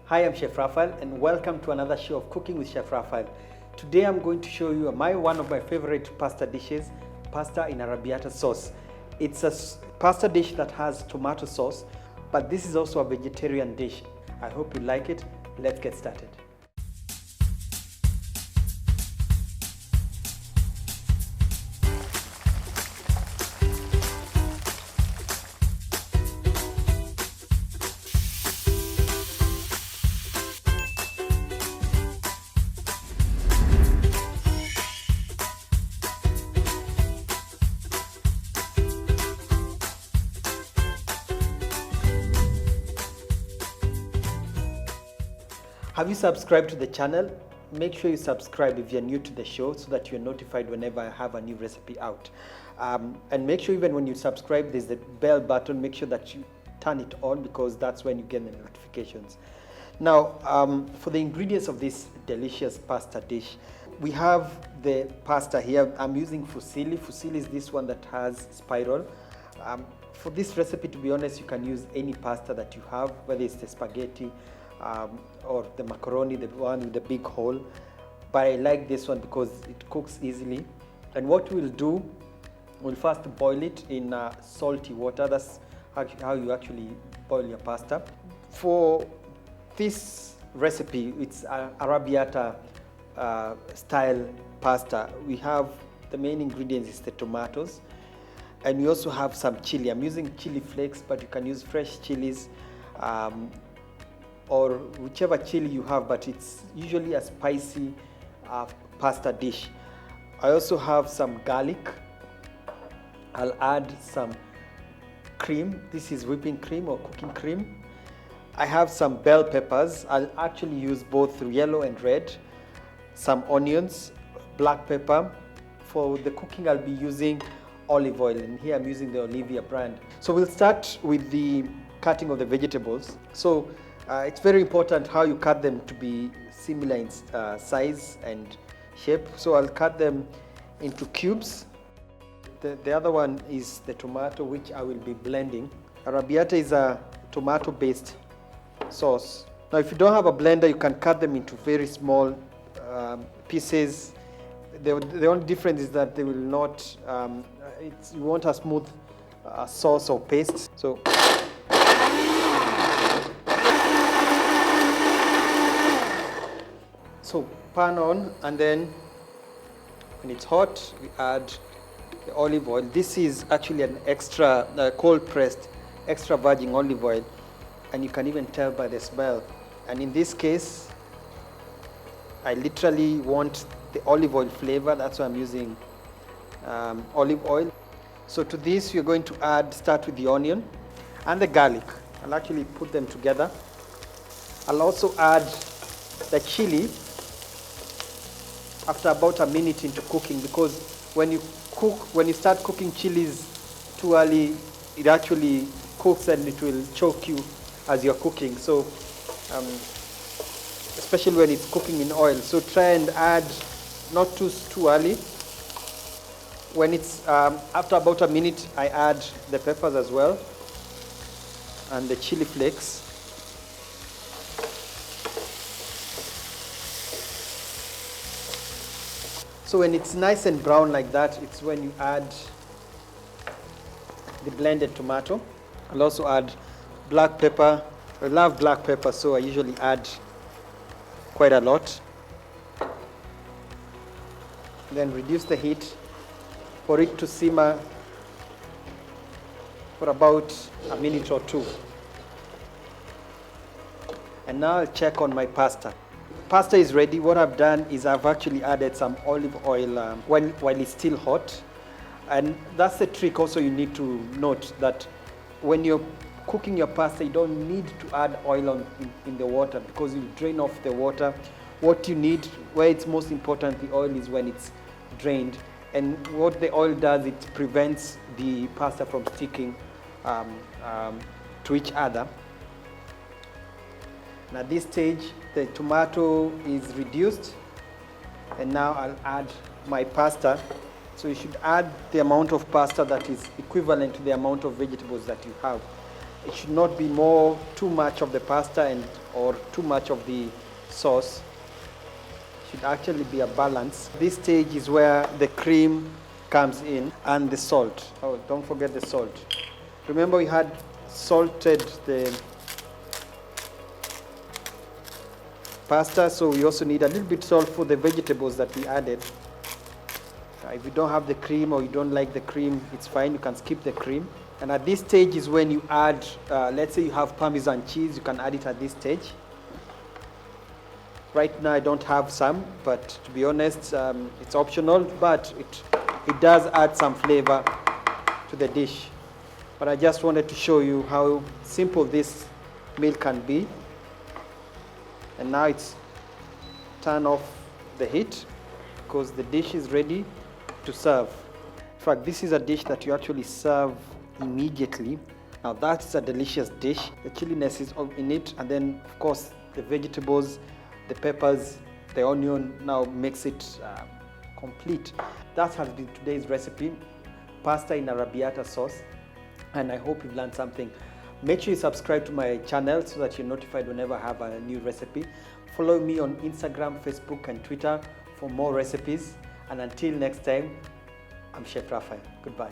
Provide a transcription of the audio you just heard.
Hi, I'm Chef Raphael and welcome to another show of Cooking with Chef Raphael. Today I'm going to show you one of my favorite pasta dishes, pasta in Arrabiata sauce. It's a pasta dish that has tomato sauce, but this is also a vegetarian dish. I hope you like it. Let's get started. Have you subscribed to the channel? Make sure you subscribe if you're new to the show so that you're notified whenever I have a new recipe out. And make sure even when you subscribe, there's the bell button. Make sure that you turn it on because that's when you get the notifications. Now, for the ingredients of this delicious pasta dish, we have the pasta here. I'm using fusilli. Fusilli is this one that has spiral. For this recipe, to be honest, you can use any pasta that you have, whether it's the spaghetti, or the macaroni, the one with the big hole, but I like this one because it cooks easily. And what we'll do, we'll first boil it in salty water. That's how you actually boil your pasta. For this recipe, it's Arrabiata style pasta. We have the main ingredients is the tomatoes, and we also have some chili. I'm using chili flakes, but you can use fresh chilies, or whichever chili you have, but it's usually a spicy pasta dish. I also have some garlic. I'll add some cream. This is whipping cream or cooking cream. I have some bell peppers. I'll actually use both yellow and red. Some onions, black pepper. For the cooking, I'll be using olive oil, and here I'm using the Olivia brand. So we'll start with the cutting of the vegetables. So it's very important how you cut them to be similar in size and shape. So I'll cut them into cubes. The other one is the tomato, which I will be blending. Arrabiata is a tomato-based sauce. Now, if you don't have a blender, you can cut them into very small pieces. The only difference is that they will not, you want a smooth sauce or paste. So pan on, and then when it's hot, we add the olive oil. This is actually an extra cold pressed, extra virgin olive oil, and you can even tell by the smell. And in this case, I literally want the olive oil flavor. That's why I'm using olive oil. So to this, we're going to start with the onion and the garlic. I'll actually put them together. I'll also add the chili after about a minute into cooking, because when you start cooking chilies too early, it actually cooks and it will choke you as you're cooking. So especially when it's cooking in oil. So try and add not too early. When it's after about a minute, I add the peppers as well and the chili flakes. So when it's nice and brown like that, it's when you add the blended tomato. I'll also add black pepper. I love black pepper, so I usually add quite a lot. Then reduce the heat for it to simmer for about a minute or two. And now I'll check on my pasta. Pasta is ready. What I've done is I've actually added some olive oil while it's still hot. And that's the trick also you need to note, that when you're cooking your pasta, you don't need to add oil in the water because you drain off the water. What you need, where it's most important, the oil is when it's drained. And what the oil does, it prevents the pasta from sticking to each other. And at this stage, the tomato is reduced, and now I'll add my pasta. So you should add the amount of pasta that is equivalent to the amount of vegetables that you have. It should not be too much of the pasta or too much of the sauce. It should actually be a balance. This stage is where the cream comes in and the salt. Oh, don't forget the salt. Remember we had salted the pasta, so we also need a little bit salt for the vegetables that we added. If you don't have the cream or you don't like the cream, it's fine, you can skip the cream. And at this stage is when you add, let's say you have Parmesan cheese, you can add it at this stage. Right now I don't have some, but to be honest, it's optional, but it does add some flavor to the dish. But I just wanted to show you how simple this meal can be. And now it's turn off the heat because the dish is ready to serve. In fact, this is a dish that you actually serve immediately. Now that's a delicious dish. The chilliness is in it, and then of course the vegetables, the peppers, the onion now makes it complete. That has been today's recipe, pasta in Arrabiata sauce, and I hope you've learned something. Make sure you subscribe to my channel so that you're notified whenever I have a new recipe. Follow me on Instagram, Facebook, and Twitter for more recipes. And until next time, I'm Chef Raphael. Goodbye.